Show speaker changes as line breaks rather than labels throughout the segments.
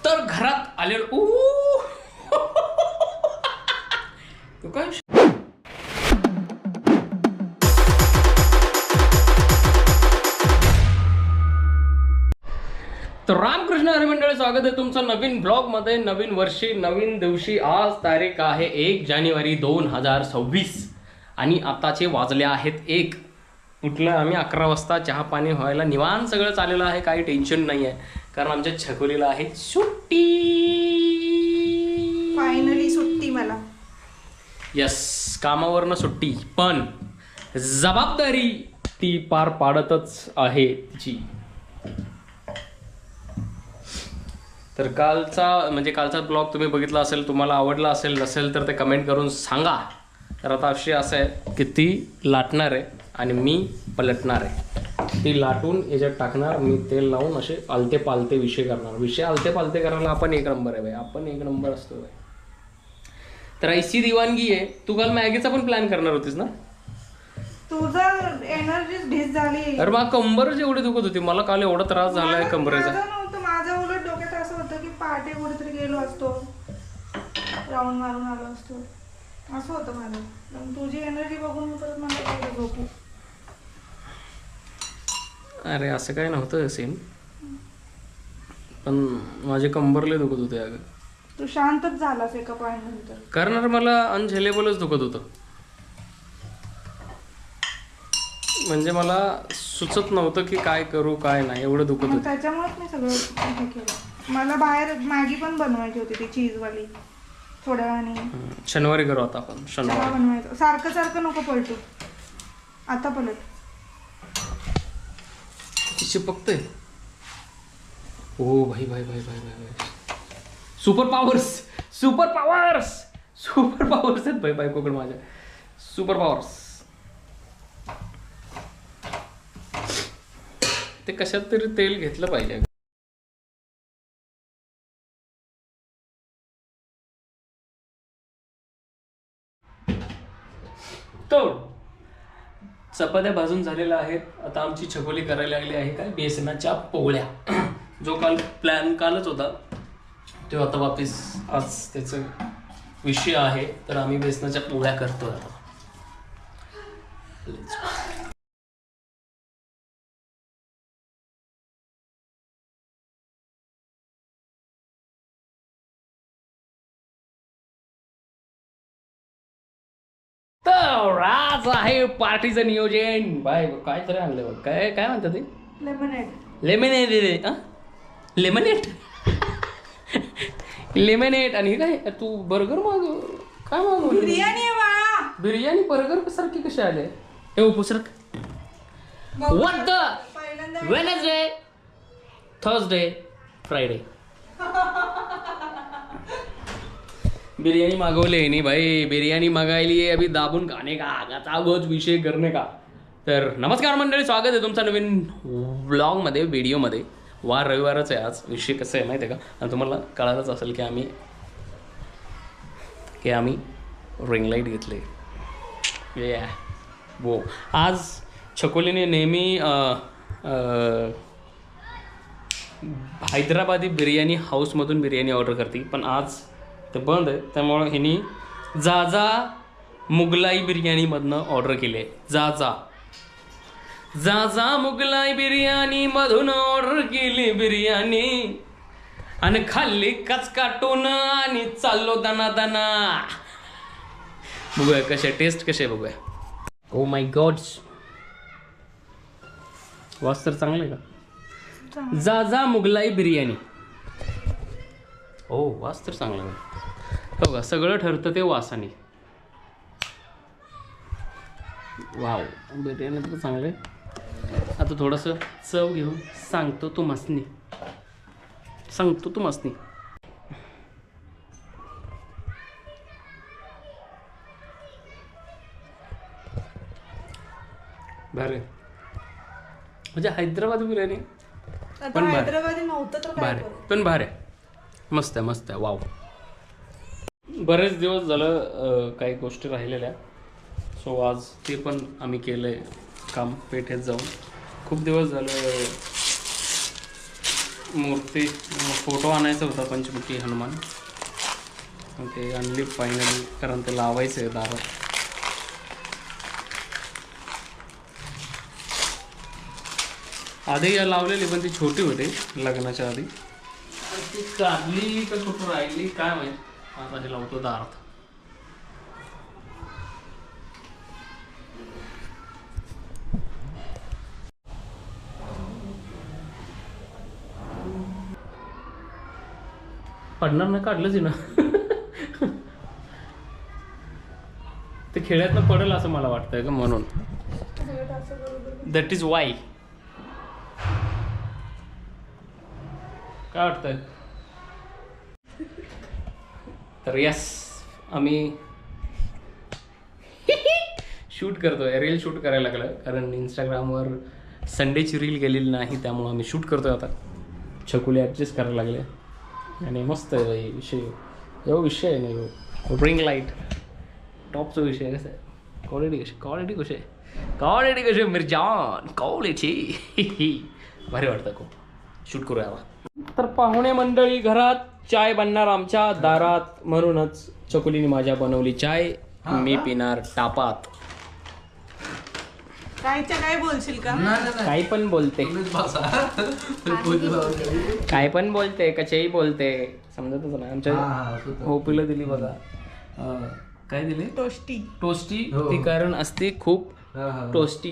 तर घरात आलेलो तो काय तर रामकृष्ण हरी मंडळी, स्वागत आहे तुमचं नवीन ब्लॉग मध्ये. नवीन वर्षी नवीन दिवशी. आज तारीख आहे 1 जानेवारी 2026 आणि आताचे वाजले आहेत 1. उठलं आम्ही 11 वाजता, चहा पाणी व्हायला निवांत सगळं चाललेलं आहे, काही टेन्शन नाही आहे. कारण आमच्या छकुलीला आहे सुट्टी.
फायनली सुट्टी मला.
यस, कामावरनं सुट्टी, पण जबाबदारी ती पार पाडतच आहे तिची. तर कालचा ब्लॉग तुम्ही बघितला असेल, तुम्हाला आवडला असेल, नसेल तर ते कमेंट करून सांगा. तर आता विषय असं आहे की ती लाटणार आहे आणि मी पलटणार आहे. ती लाटून याच्यात टाकणार, मी तेल लावून असे आलते पालते विषय करणार. विषय आलते पालते करायला आपण एक नंबर आहे बाई, आपण एक नंबर असतो बाई. तर ऐसी दिवाणगी आहे. तू काल मॅगीचा पण प्लॅन करणार होतीस ना?
तुझं एनर्जी ढीस झाली.
अरे मग कंबरच एवढी दुखत होती मला काल, एवढा त्रास झालाय कंबरेचा.
माझं उलट डोक्यात असं होतं की पहाटे कुठेतरी गेलो असतो, राऊंड मारून आलो असतो, असं होतं माझं. पण तुझी एनर्जी बघून परत मला काही झोपू.
अरे असं काय नव्हतं सेम, पण माझे कंबरले दुखत होते अगं.
तू शांतच झालास एका पॉइंट नंतर.
कारण अरे मला अनझेलेबलच दुखत होतं. म्हणजे मला सुचत नव्हतं की काय करू काय नाही, एवढं दुखत होतं.
त्याच्यामुळेच मी सगळं हे केलं. मला बाहेर मॅगी पण बनवायची होती, ती चीजवाली. थोड्या वेळाने
शनिवारी करू आता आपण. शनिवारी
बनवायचं. सारखं सारखं नको पलटू, आता पलट.
चिपकतंय. ओ भाई भाई भाई भाई भाई, super powers super powers super powers आहेत भाई बायकोकडे माझ्या. सुपर पावर्स ते कशात तरी तेल घेतलं पाहिजे. तर चपात्या भाजून झालेल्या आहेत. आता आमची छकोली करायला लागली आहे काय, बेसनाच्या पोळ्या. जो काल प्लॅन कालच होता तो आता वापिस आज त्याचं विषय आहे. तर आम्ही बेसनाच्या पोळ्या करतोय आता. तर आज आहे पार्टीचं नियोजन. बाय काय तरी आणलं बघ. काय काय म्हणतात ते?
लेमनेड.
लेमनेड रे. Lemonade lemonade. आणि काय तू बर्गर माग काय मागव?
बिर्याणी.
बिर्याणी बर्गर सारखी कशी आले? हे उपसरक. What the Wednesday Thursday Friday biryani मागवली नाही भाई. बिर्याणी मागायली आहे अभी दाबून खाणे का, आगाचा गोच विषय करणे का. तर नमस्कार मंडळी, स्वागत आहे तुमचं नवीन व्लॉगमध्ये, व्हिडिओमध्ये. वार रविवारच आहे आज. विषय कसं आहे माहिती आहे का, आणि तुम्हाला कळालंच असेल की आम्ही रिंग लाईट घेतले. वो आज छकोलीने नेहमी हैदराबादी बिर्याणी हाऊसमधून बिर्याणी ऑर्डर करते, पण आज ते बंद आहे. त्यामुळं ह्यानी जा मुगलाई बिर्याणीमधनं ऑर्डर केली आहे. जा मुगलाई बिर्याणीमधून ऑर्डर केली बिर्याणी आणि खाल्ली कचकाटून आणि चाललो दाना दाना. बघूया कसे टेस्ट कसे बघूया. ओ माय गॉड्स, वास तर चांगलं आहे का? जा मुगलाई बिर्याणी. ओ वास तर चांगला आहे. हो का, सगळं ठरतं ते वासाने. वाव, बिर्याणी तर चांगलं आहे. आता थोडंसं चव घेऊन सांगतो तू मस्नी. भारी म्हणजे हैदराबादी बिर्याणी पण
हैदराबादी नव्हतं तर
भारी, पण भारी मस्त आहे. वाव. बरेच दिवस झालं काही गोष्टी राहिलेल्या, सो आज ते पण आम्ही केलं आहे काम पेठेत जाऊन. खूप दिवस झालं मूर्ती फोटो आणायचा होता पंचमुखी हनुमान ते आणली फायनली कारण ते लावायचं आहे दारात. आधी लावलेली पण ती छोटी होती लग्नाच्या आधी ती काढली का कुठं राहिली काय माहित आता हे लावतो दारात. पडणार ना काढलंच आहे ना ते खेळ्यातनं पडेल असं मला वाटतंय का म्हणून दॅट इज वाय. काय वाटतंय तर यस आम्ही शूट करतोय रील शूट करायला लागलं कारण इंस्टाग्रामवर संडेची रील गेलेली नाही त्यामुळं आम्ही शूट करतोय आता. छकुले ॲडजस्ट करायला लागले आणि मस्त आहे भाई विषय एवढा विषय आहे नाही ब्रिंग लाईट टॉपचा विषय कसं आहे क्वालिटी कशी आहे मिरजान क्वालिटी भारी वाटतं खूप शूट करूया आता. तर पाहुणे मंडळी घरात चाय बनणार आमच्या दारात म्हणूनच चकुलीने माझ्या बनवली चाय मी पिणार तापात.
काय बोलशील का
काही पण बोलते काय पण बोलते कशाही बोलते समजतच नाही. आमच्या होपीला दिली बघा काय दिले टोस्टी ती कारण असते खूप टोस्टी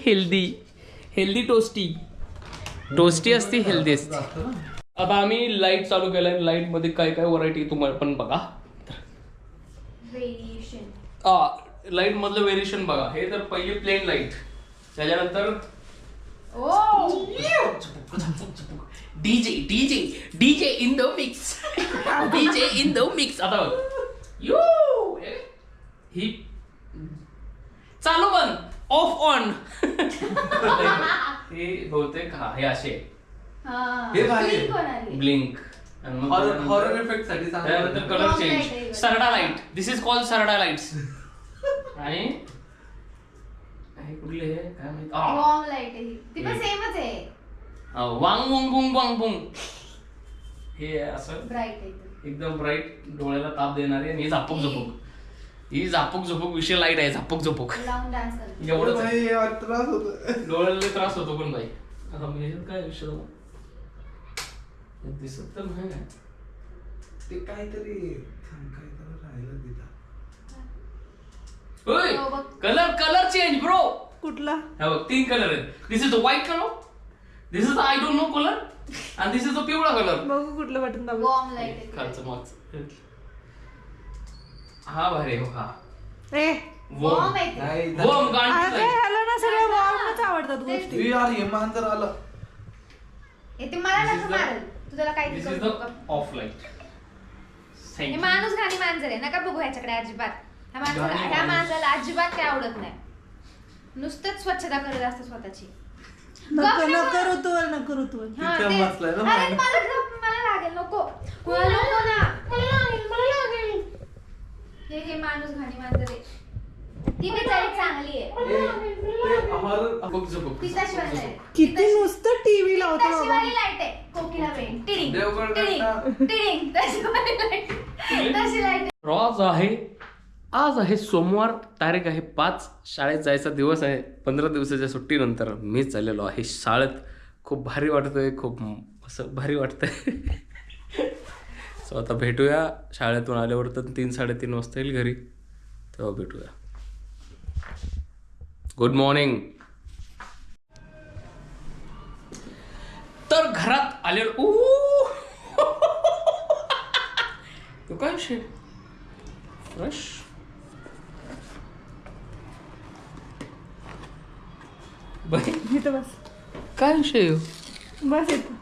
हेल्दी टोस्टी असते हेल्दी असते. आता आम्ही लाईट चालू केलाय लाईट मध्ये काय काय व्हरायटी तुम्हाला पण बघा लाईट मधलं व्हेरिएशन बघा. हे तर पहिली प्लेन लाईट त्याच्यानंतर डीजे इन द मिक्स आता ही चालू बंद ऑफ ऑन हे बहुतेक हे असे ब्लिंक
हॉरर इफेक्ट साठी
त्यानंतर कलर चेंज सरडा लाईट दिस इज कॉल्ड सरडा लाईट्स आणि कुठले काय माहिती वांग बुंग वांग बुंग हे असं एकदम ब्राईट डोळ्याला ताप देणारी आणि ही झापूक झोपूक विषय लाईट आहे झापूक झोपूक एवढंच डोळ्याला त्रास होतो पण बाई आता म्हणजे काय विषय दिसत तर नाही
ते काहीतरी राहिलं तिथं.
कलर चेंज ब्रो
कुठला
3 कलर आहेत. This is the white colour this is the I don't know colour आणि दिस इज द पिवळा कलर.
बघू कुठलं बटन दाबू
खालचं मागचं हा भारी हो हा
वॉर्म
गाणी
ह्याला ना सगळ्या वॉर्मच आवडतात गोष्टी.
यार हे मांजर आलं
दिस इज द ऑफ लाईट.
हे माणूस घाणी मांजर आहे नका बघू ह्याच्याकडे अजिबात. ह्या माणसाला अजिबात काय आवडत नाही नुसतंच स्वच्छता करत असतं स्वतःची.
नको ऋतू
हा, ते- अरे, मला लागेल नको नको ना हे माणूस घाणी मांजर आहे. ती बिचारी चांगली आहे ती तशीवाली आहे.
किती नुसतं टीव्ही लावतो बाबा.
तशीवाली लाईट आहे कोकिला बेन टिडिंग
देवगड
टिडिंग टिडिंग तशीवाली लाईट तशी लाईट.
आज आहे सोमवार तारीख आहे 5 शाळेत जायचा दिवस आहे. 15 दिवसाच्या सुट्टीनंतर मी चाललेलो आहे शाळेत. खूप भारी वाटतंय खूप असं भारी वाटतंय सो आता भेटूया शाळेतून आल्यावर तर 3-3:30 वाजता येईल घरी तेव्हा भेटूया. Good morning. तर घरात आलेलो तो काय विषय फ्रेश बाई
इथं बस
काय विषय
बस येतो.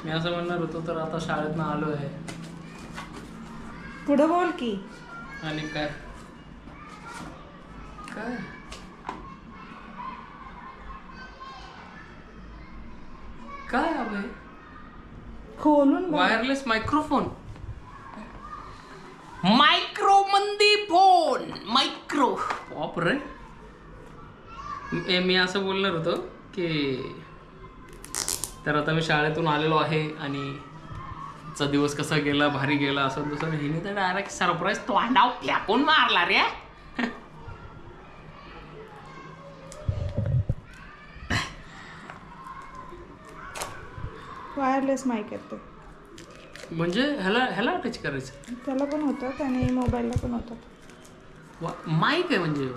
मी असं म्हणणार होतो तर आता शाळेतनं आलो आहे
पुढं बोल की.
आणि काय काय काय हवंय
खोलून बोल.
वायरलेस मायक्रोफोन माईक मायक्रो बापरे. मी असं बोलणार होतो की तर आता मी शाळेतून आलेलो आहे आणि चा दिवस कसा गेला, भारी गेला असं तसं. हिने तर डायरेक्ट सरप्राईज तोंडाव फेकून मारला रे.
वायरलेस माईक आहेत ते.
म्हणजे ह्याला अटॅच करायचं.
त्याला पण होतात आणि मोबाईलला पण होतात.
माईक आहे म्हणजे.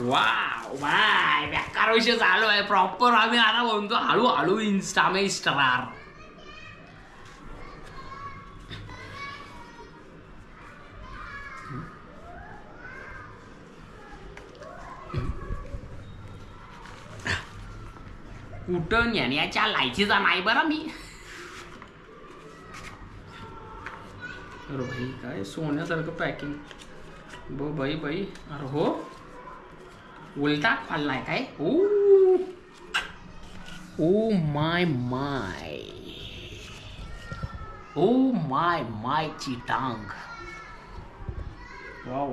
वाय बेकार विषय चालू आहे प्रॉपर. आम्ही आता म्हणतो हळूहळू इन्स्टा में स्टार. कुठं नेण्याच्या लायकीचा नाही बरं मी. अरे भाई काय सोन्यासारखं पॅकिंग. बाई अरे हो उलटा फाडलाय काय. ओ माय ची टांग. वाव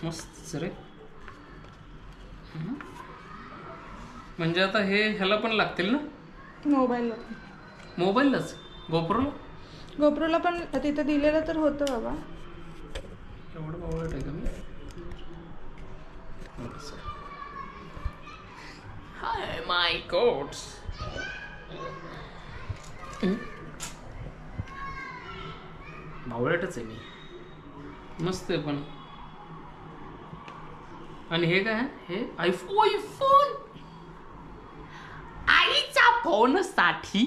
मस्त रे. म्हणजे आता हे ह्याला पण लागतील ना
मोबाईलला.
मोबाईललाच.
गोप्रोला पण तिथं दिलेलं तर होतं बाबा.
एवढं बावळट आहे का मी. Hi my quotes. बावळटच आहे मी. मस्त आहे पण. आणि हे काय हे आयफोन. आईच्या फोनसाठी,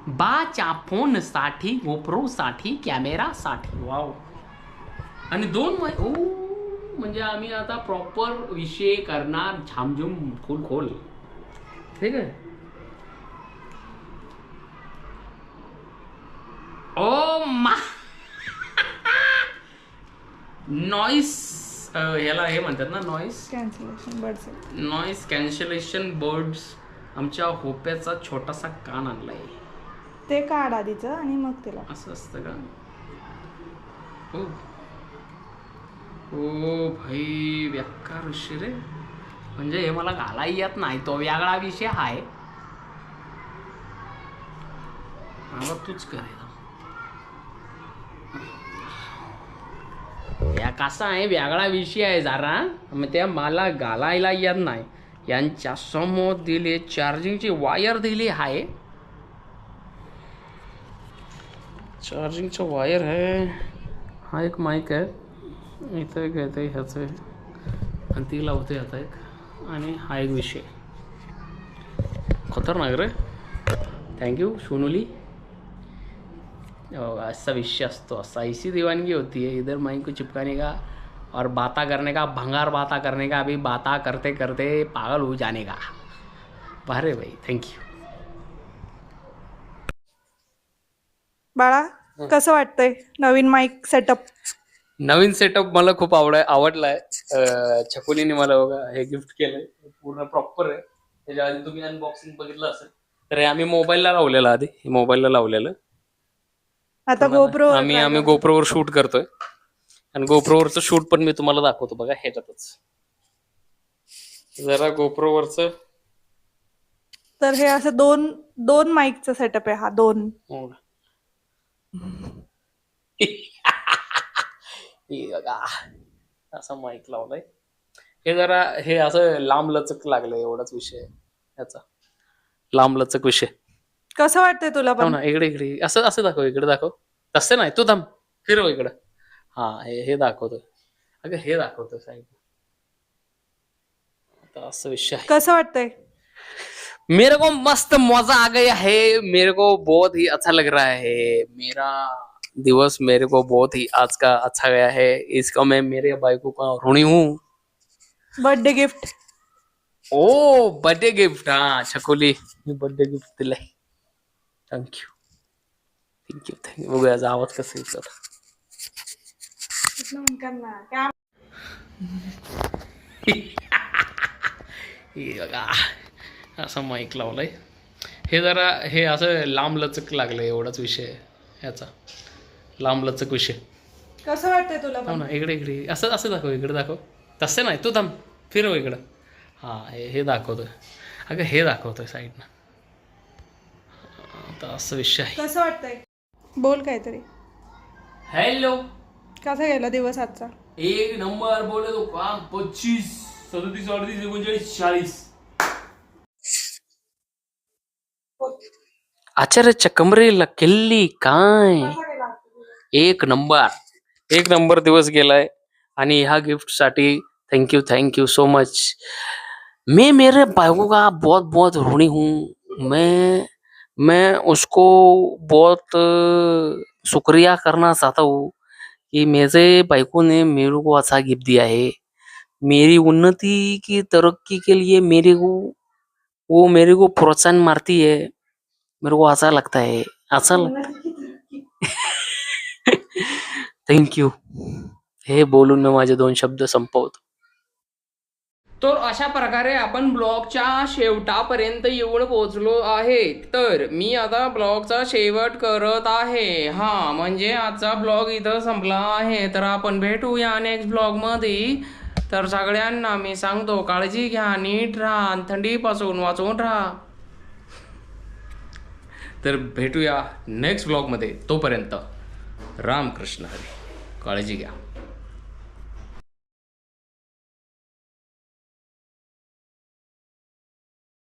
बाच्या फोनसाठी, गोप्रोसाठी, कॅमेरासाठी. वाव. आणि 2 म्हणजे आम्ही आता प्रॉपर विषय करणार झामझुम खोल. ठीक आहे. ओ मा नॉइस. ह्याला हे म्हणतात ना नॉइस कॅन्सलेशन बर्ड्स. आमच्या होप्याचा छोटासा कान आणलाय.
ते काढ आधीचं आणि मग तिला.
असं असतं का. ओ भाई बेकार विषय रे. म्हणजे हे मला घालाही येत नाही तो वेगळा विषय आहे. मला तूच करायला या कसा आहे वेगळा विषय आहे जरा. मग त्या मला घालायला येत नाही. यांच्या समोर दिले चार्जिंगची वायर दिली आहे. चार्जिंगचं वायर आहे. हा एक माईक आहे इथं एक येतं ह्याचं आहे आणि ती लावते आता एक. आणि हा एक विषय खतरनाक रे. थँक्यू सोनुली. ऐसा विषय असतो. ऐसा ऐसी दीवानगी होती है इधर माइक को चिपकाने का और बाता करने का, भंगार बाता करने का. अभी बाता करते करते पागल हो जाने का. भारे भाई थँक्यू.
बाळा कसं वाटतंय नवीन माईक सेटअप.
नवीन सेटअप मला खूप आवडलाय. छकुलीने मला बघा हे गिफ्ट केलंय. पूर्ण प्रॉपर आहे. त्याच्या आधी तुम्ही अनबॉक्सिंग बघितलं असेल तर हे आम्ही मोबाईलला लावलेलं. आधी मोबाईलला लावलेलं.
आता गोप्रो
आम्ही गोप्रोवर शूट करतोय. आणि गोप्रोवरचं शूट पण मी तुम्हाला दाखवतो बघा ह्याच्यातच. जरा गोप्रोवरचं.
तर हे असं दोन माईकचं सेटअप आहे हा. 2
बघा असा माईक लावलाय. हे जरा हे असं लांब लचक लागलंय एवढाच विषय ह्याचा. लांब लचक विषय.
कसं वाटतंय तुला पण.
ना इकडे असं दाखव. इकडे दाखव. तसं नाही तू थांब फिरव इकडं. हा हे दाखवतोय. अगं हे दाखवतोय साहेब. आता असं विषय आहे.
कसं वाटतंय.
मेरे को मस्त मजा आ गया है. मेरे को बहुत ही अच्छा लग रहा है. मेरा दिवस मेरे को बहुत ही आज का अच्छा गया है. इसका मैं मेरे भाई को का ऋणी हूँ.
Birthday gift.
ओ बर्थडे गिफ्ट. हा छकुली मी बर्थडे गिफ्ट दिलंय. थँक्यू. बघूया आवाज कसं येतो. बघा असं माईक लावलंय. हे जरा हे असं लांब लचक लागलंय एवढाच विषय ह्याचा. लांब लचक विषय.
कसं वाटतंय तुला
थांब
पण?
ना, इकडे इकडे असं असं दाखव, इकडे दाखव. तसं नाही, तू थांब, फिरव इकडं. हां, हे दाखवतोय. अगं हे दाखवतोय साईडनं. आता असं विषय आहे.
कसं वाटतंय? बोल काहीतरी.
हॅलो,
कसा गेला दिवस आजचा?
एक नंबर बोले तो काम. 25, 37, 38, 39, 40. आचार्याच्या कमरेला केली काय? एक नंबर दिवस गेलाय. आणि ह्या गिफ्टसाठी थैंक यू सो मच. मैं मेरे भाइयों का बहुत बहुत ऋणी हूँ. मैं उसको बहुत शुक्रिया करना चाहता हूँ कि मेरे भाइयों ने मेरे को अच्छा गिफ्ट दिया है. मेरी उन्नति की तरक्की के लिए मेरे को प्रोत्साहन मारती है. मेरे को अच्छा लगता है. थँक्यू. हे बोलून मी माझे 2 शब्द संपवतो. तर अशा प्रकारे आपण ब्लॉगच्या शेवटापर्यंत येऊन पोहोचलो आहे. तर मी आता ब्लॉगचा शेवट करत आहे. हा, म्हणजे आजचा ब्लॉग इथं संपला आहे. तर आपण भेटूया नेक्स्ट ब्लॉगमध्ये. तर सगळ्यांना मी सांगतो, काळजी घ्या, नीट राहा, थंडीपासून वाचून राहा. तर भेटूया नेक्स्ट ब्लॉगमध्ये. तोपर्यंत रामकृष्ण हरी. काळजी घ्या.